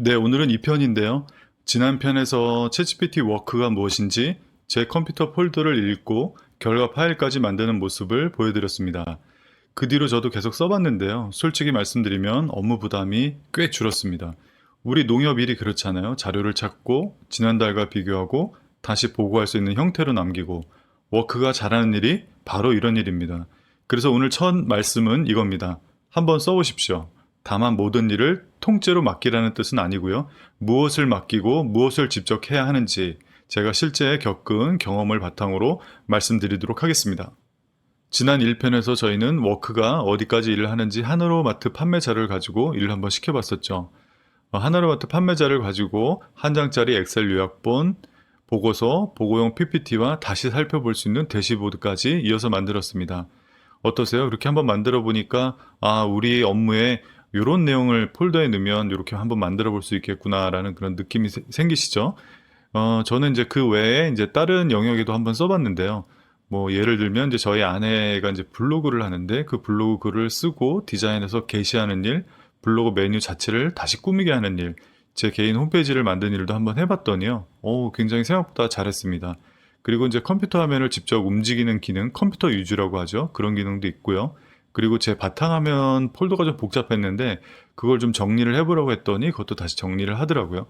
네, 오늘은 2편인데요. 지난 편에서 챗GPT 워크가 무엇인지 제 컴퓨터 폴더를 읽고 결과 파일까지 만드는 모습을 보여드렸습니다. 그 뒤로 저도 계속 써봤는데요. 솔직히 말씀드리면 업무 부담이 꽤 줄었습니다. 우리 농협 일이 그렇잖아요. 자료를 찾고 지난달과 비교하고 다시 보고할 수 있는 형태로 남기고 워크가 잘하는 일이 바로 이런 일입니다. 그래서 오늘 첫 말씀은 이겁니다. 한번 써보십시오. 다만 모든 일을 통째로 맡기라는 뜻은 아니고요. 무엇을 맡기고 무엇을 직접 해야 하는지 제가 실제 겪은 경험을 바탕으로 말씀드리도록 하겠습니다. 지난 1편에서 저희는 워크가 어디까지 일을 하는지 하나로마트 판매자를 가지고 일을 한번 시켜봤었죠. 하나로마트 판매자를 가지고 한 장짜리 엑셀 요약본, 보고서, 보고용 PPT와 다시 살펴볼 수 있는 대시보드까지 이어서 만들었습니다. 어떠세요? 그렇게 한번 만들어 보니까 우리 업무에 이런 내용을 폴더에 넣으면 이렇게 한번 만들어 볼 수 있겠구나라는 그런 느낌이 생기시죠? 저는 이제 그 외에 이제 다른 영역에도 한번 써봤는데요. 뭐 예를 들면 이제 저희 아내가 이제 블로그를 하는데 그 블로그 글을 쓰고 디자인해서 게시하는 일, 블로그 메뉴 자체를 다시 꾸미게 하는 일, 제 개인 홈페이지를 만든 일도 한번 해봤더니요. 굉장히 생각보다 잘했습니다. 그리고 이제 컴퓨터 화면을 직접 움직이는 기능, 컴퓨터 유즈라고 하죠. 그런 기능도 있고요. 그리고 제 바탕화면 폴더가 좀 복잡했는데 그걸 좀 정리를 해보라고 했더니 그것도 다시 정리를 하더라고요.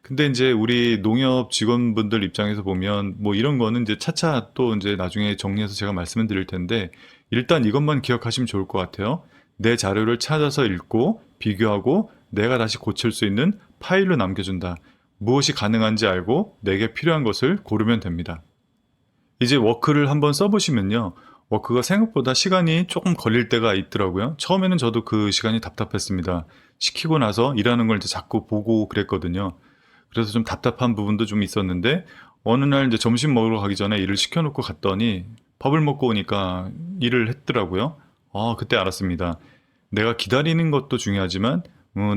근데 이제 우리 농협 직원분들 입장에서 보면 뭐 이런 거는 이제 차차 또 이제 나중에 정리해서 제가 말씀을 드릴 텐데 일단 이것만 기억하시면 좋을 것 같아요. 내 자료를 찾아서 읽고 비교하고 내가 다시 고칠 수 있는 파일로 남겨준다. 무엇이 가능한지 알고 내게 필요한 것을 고르면 됩니다. 이제 워크를 한번 써보시면요. 워크가 생각보다 시간이 조금 걸릴 때가 있더라고요. 처음에는 저도 그 시간이 답답했습니다. 시키고 나서 일하는 걸 이제 자꾸 보고 그랬거든요. 그래서 좀 답답한 부분도 좀 있었는데, 어느 날 이제 점심 먹으러 가기 전에 일을 시켜놓고 갔더니 밥을 먹고 오니까 일을 했더라고요. 그때 알았습니다. 내가 기다리는 것도 중요하지만,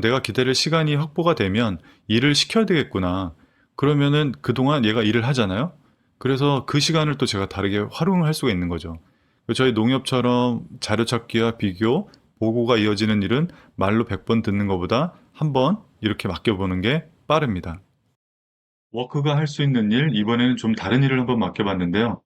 내가 기다릴 시간이 확보가 되면 일을 시켜야 되겠구나. 그러면은 그동안 얘가 일을 하잖아요. 그래서 그 시간을 또 제가 다르게 활용을 할 수가 있는 거죠. 저희 농협처럼 자료 찾기와 비교, 보고가 이어지는 일은 말로 100번 듣는 것보다 한 번 이렇게 맡겨보는 게 빠릅니다. 워크가 할 수 있는 일, 이번에는 좀 다른 일을 한번 맡겨봤는데요.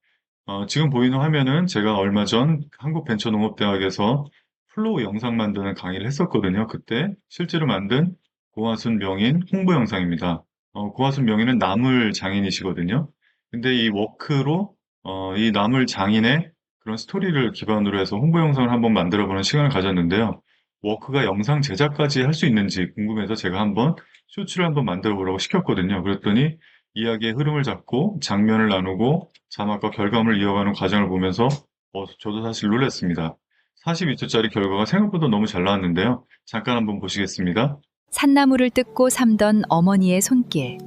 지금 보이는 화면은 제가 얼마 전 한국벤처농업대학에서 플로우 영상 만드는 강의를 했었거든요. 그때 실제로 만든 고화순 명인 홍보 영상입니다. 고화순 명인은 나물 장인이시거든요. 근데 이 워크로 이 나물 장인의 그런 스토리를 기반으로 해서 홍보 영상을 한번 만들어보는 시간을 가졌는데요. 워크가 영상 제작까지 할 수 있는지 궁금해서 제가 한번 쇼츠를 한번 만들어 보라고 시켰거든요. 그랬더니 이야기의 흐름을 잡고 장면을 나누고 자막과 결과물을 이어가는 과정을 보면서 저도 사실 놀랐습니다. 42초짜리 결과가 생각보다 너무 잘 나왔는데요. 잠깐 한번 보시겠습니다. 산나물을 뜯고 삼던 어머니의 손길.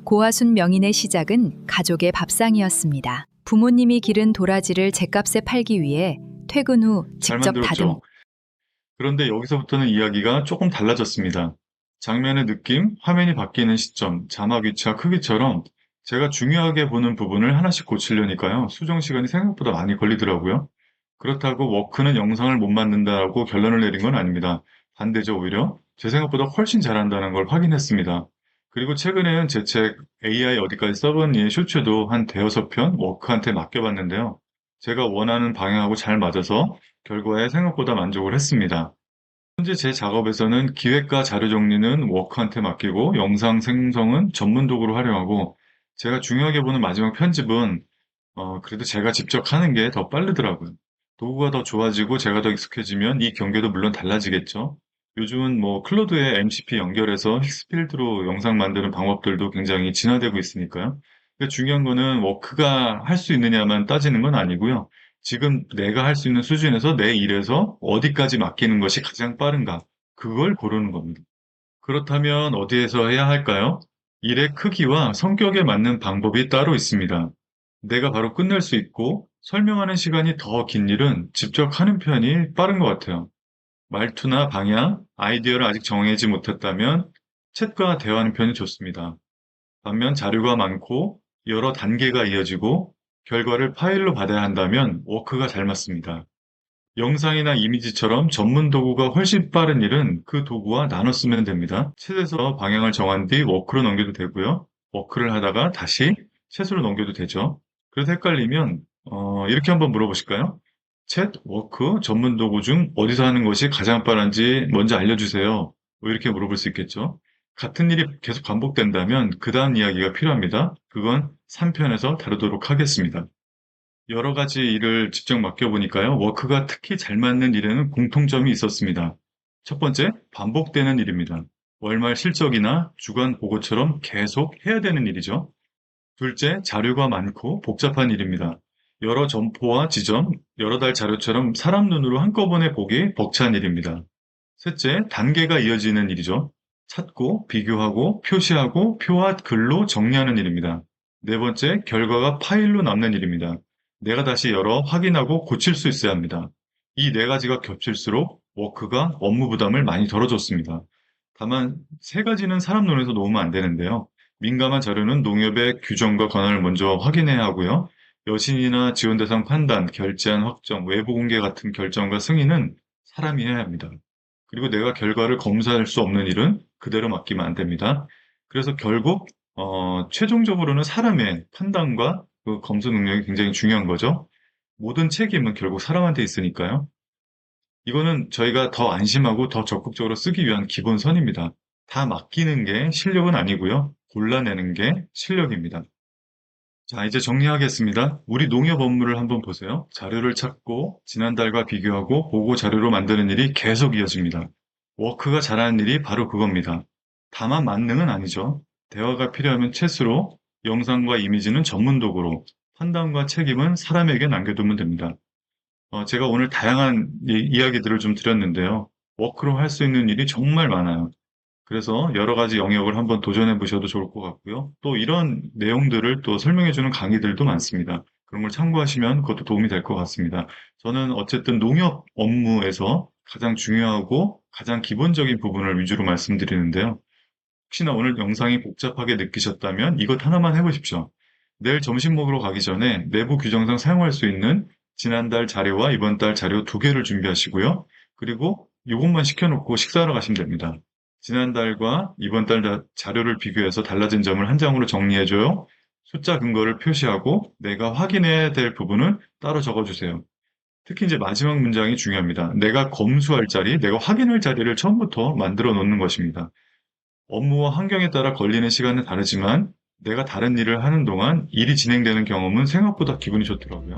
고아순 명인의 시작은 가족의 밥상이었습니다. 부모님이 기른 도라지를 죗값에 팔기 위해 퇴근 후 잘 직접 다듬 만들었죠? 그런데 여기서부터는 이야기가 조금 달라졌습니다. 장면의 느낌, 화면이 바뀌는 시점, 자막 위치와 크기처럼 제가 중요하게 보는 부분을 하나씩 고치려니까요. 수정 시간이 생각보다 많이 걸리더라고요. 그렇다고 워크는 영상을 못 만든다고 결론을 내린 건 아닙니다. 반대죠, 오히려. 제 생각보다 훨씬 잘한다는 걸 확인했습니다. 그리고 최근에는 제 책 AI 어디까지 써봤니 쇼츠도 한 대여섯 편 워크한테 맡겨봤는데요. 제가 원하는 방향하고 잘 맞아서 결과에 생각보다 만족을 했습니다. 현재 제 작업에서는 기획과 자료 정리는 워크한테 맡기고 영상 생성은 전문 도구로 활용하고 제가 중요하게 보는 마지막 편집은 그래도 제가 직접 하는 게 더 빠르더라고요. 도구가 더 좋아지고 제가 더 익숙해지면 이 경계도 물론 달라지겠죠. 요즘은 뭐 클로드에 MCP 연결해서 힉스필드로 영상 만드는 방법들도 굉장히 진화되고 있으니까요. 근데 중요한 거는 워크가 할 수 있느냐만 따지는 건 아니고요. 지금 내가 할 수 있는 수준에서 내 일에서 어디까지 맡기는 것이 가장 빠른가, 그걸 고르는 겁니다. 그렇다면 어디에서 해야 할까요? 일의 크기와 성격에 맞는 방법이 따로 있습니다. 내가 바로 끝낼 수 있고 설명하는 시간이 더 긴 일은 직접 하는 편이 빠른 것 같아요. 말투나 방향, 아이디어를 아직 정해지 못했다면 챗과 대화하는 편이 좋습니다. 반면 자료가 많고 여러 단계가 이어지고 결과를 파일로 받아야 한다면 워크가 잘 맞습니다. 영상이나 이미지처럼 전문 도구가 훨씬 빠른 일은 그 도구와 나눠 쓰면 됩니다. 챗에서 방향을 정한 뒤 워크로 넘겨도 되고요. 워크를 하다가 다시 챗으로 넘겨도 되죠. 그래서 헷갈리면 이렇게 한번 물어보실까요? 챗, 워크, 전문 도구 중 어디서 하는 것이 가장 빠른지 먼저 알려주세요. 뭐 이렇게 물어볼 수 있겠죠. 같은 일이 계속 반복된다면 그 다음 이야기가 필요합니다. 그건 3편에서 다루도록 하겠습니다. 여러 가지 일을 직접 맡겨보니까요. 워크가 특히 잘 맞는 일에는 공통점이 있었습니다. 첫 번째, 반복되는 일입니다. 월말 실적이나 주간 보고처럼 계속 해야 되는 일이죠. 둘째, 자료가 많고 복잡한 일입니다. 여러 점포와 지점, 여러 달 자료처럼 사람 눈으로 한꺼번에 보기 벅찬 일입니다. 셋째, 단계가 이어지는 일이죠. 찾고, 비교하고, 표시하고, 표와 글로 정리하는 일입니다. 네 번째, 결과가 파일로 남는 일입니다. 내가 다시 열어 확인하고 고칠 수 있어야 합니다. 이 네 가지가 겹칠수록 워크가 업무 부담을 많이 덜어줬습니다. 다만 세 가지는 사람 눈에서 놓으면 안 되는데요. 민감한 자료는 농협의 규정과 권한을 먼저 확인해야 하고요. 여신이나 지원 대상 판단, 결제안 확정, 외부 공개 같은 결정과 승인은 사람이 해야 합니다. 그리고 내가 결과를 검사할 수 없는 일은 그대로 맡기면 안 됩니다. 그래서 결국 최종적으로는 사람의 판단과 그 검수 능력이 굉장히 중요한 거죠. 모든 책임은 결국 사람한테 있으니까요. 이거는 저희가 더 안심하고 더 적극적으로 쓰기 위한 기본선입니다. 다 맡기는 게 실력은 아니고요. 골라내는 게 실력입니다. 자, 이제 정리하겠습니다. 우리 농협 업무를 한번 보세요. 자료를 찾고 지난달과 비교하고 보고 자료로 만드는 일이 계속 이어집니다. 워크가 잘하는 일이 바로 그겁니다. 다만 만능은 아니죠. 대화가 필요하면 챗으로, 영상과 이미지는 전문 도구로, 판단과 책임은 사람에게 남겨두면 됩니다. 제가 오늘 다양한 이야기들을 좀 드렸는데요. 워크로 할 수 있는 일이 정말 많아요. 그래서 여러 가지 영역을 한번 도전해 보셔도 좋을 것 같고요. 또 이런 내용들을 또 설명해 주는 강의들도 많습니다. 그런 걸 참고하시면 그것도 도움이 될 것 같습니다. 저는 어쨌든 농협 업무에서 가장 중요하고 가장 기본적인 부분을 위주로 말씀드리는데요. 혹시나 오늘 영상이 복잡하게 느끼셨다면 이것 하나만 해보십시오. 내일 점심 먹으러 가기 전에 내부 규정상 사용할 수 있는 지난달 자료와 이번 달 자료 두 개를 준비하시고요. 그리고 이것만 시켜놓고 식사하러 가시면 됩니다. 지난달과 이번 달 자료를 비교해서 달라진 점을 한 장으로 정리해줘요. 숫자 근거를 표시하고 내가 확인해야 될 부분은 따로 적어주세요. 특히 이제 마지막 문장이 중요합니다. 내가 검수할 자리, 내가 확인할 자리를 처음부터 만들어 놓는 것입니다. 업무와 환경에 따라 걸리는 시간은 다르지만 내가 다른 일을 하는 동안 일이 진행되는 경험은 생각보다 기분이 좋더라고요.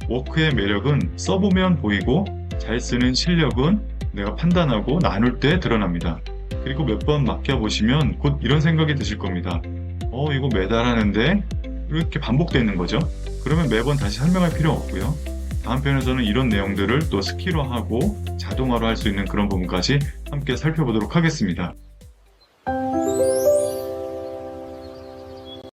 워크의 매력은 써보면 보이고 잘 쓰는 실력은 내가 판단하고 나눌 때 드러납니다. 그리고 몇 번 맡겨보시면 곧 이런 생각이 드실 겁니다. 이거 매달 하는데 이렇게 반복되는 거죠. 그러면 매번 다시 설명할 필요 없고요. 다음 편에서는 이런 내용들을 또 스키로하고 자동화로 할 수 있는 그런 부분까지 함께 살펴보도록 하겠습니다.